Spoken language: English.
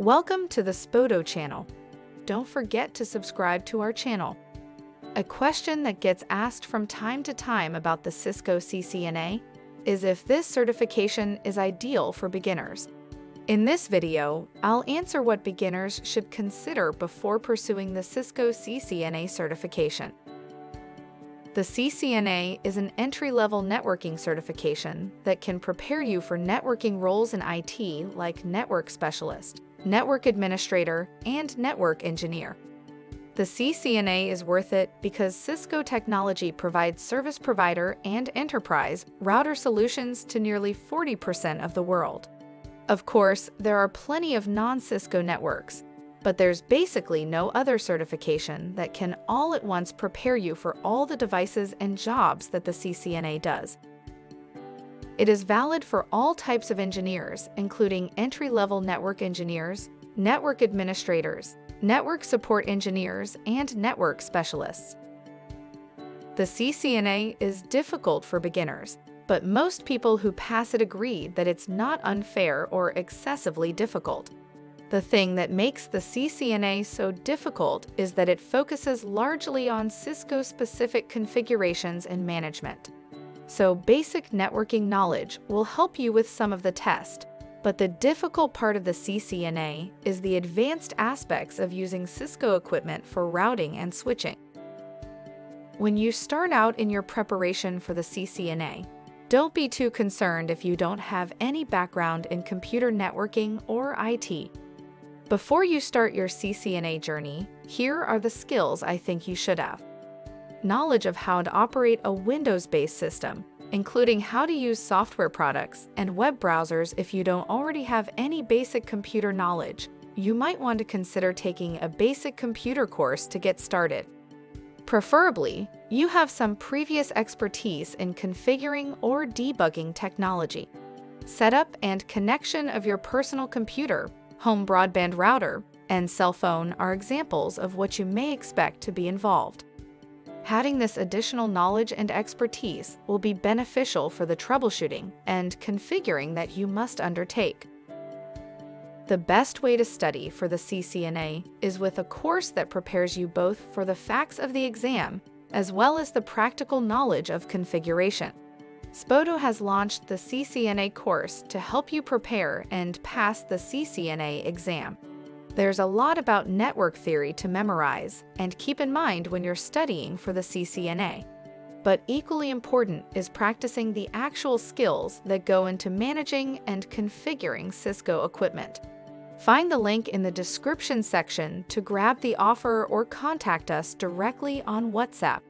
Welcome to the SPOTO channel. Don't forget to subscribe to our channel. A question that gets asked from time to time about the Cisco CCNA is if this certification is ideal for beginners. In this video, I'll answer what beginners should consider before pursuing the Cisco CCNA certification. The CCNA is an entry-level networking certification that can prepare you for networking roles in IT like network specialist, network administrator, and network engineer. The CCNA is worth it because Cisco technology provides service provider and enterprise router solutions to nearly 40% of the world. Of course, there are plenty of non-Cisco networks, but there's basically no other certification that can all at once prepare you for all the devices and jobs that the CCNA does. It is valid for all types of engineers, including entry-level network engineers, network administrators, network support engineers, and network specialists. The CCNA is difficult for beginners, but most people who pass it agree that it's not unfair or excessively difficult. The thing that makes the CCNA so difficult is that it focuses largely on Cisco-specific configurations and management. So basic networking knowledge will help you with some of the test, but the difficult part of the CCNA is the advanced aspects of using Cisco equipment for routing and switching. When you start out in your preparation for the CCNA, don't be too concerned if you don't have any background in computer networking or IT. Before you start your CCNA journey, here are the skills I think you should have. Knowledge of how to operate a Windows-based system, including how to use software products and web browsers. If you don't already have any basic computer knowledge, you might want to consider taking a basic computer course to get started. Preferably, you have some previous expertise in configuring or debugging technology. Setup and connection of your personal computer, home broadband router, and cell phone are examples of what you may expect to be involved. Having this additional knowledge and expertise will be beneficial for the troubleshooting and configuring that you must undertake. The best way to study for the CCNA is with a course that prepares you both for the facts of the exam as well as the practical knowledge of configuration. SPOTO has launched the CCNA course to help you prepare and pass the CCNA exam. There's a lot about network theory to memorize and keep in mind when you're studying for the CCNA. But equally important is practicing the actual skills that go into managing and configuring Cisco equipment. Find the link in the description section to grab the offer or contact us directly on WhatsApp.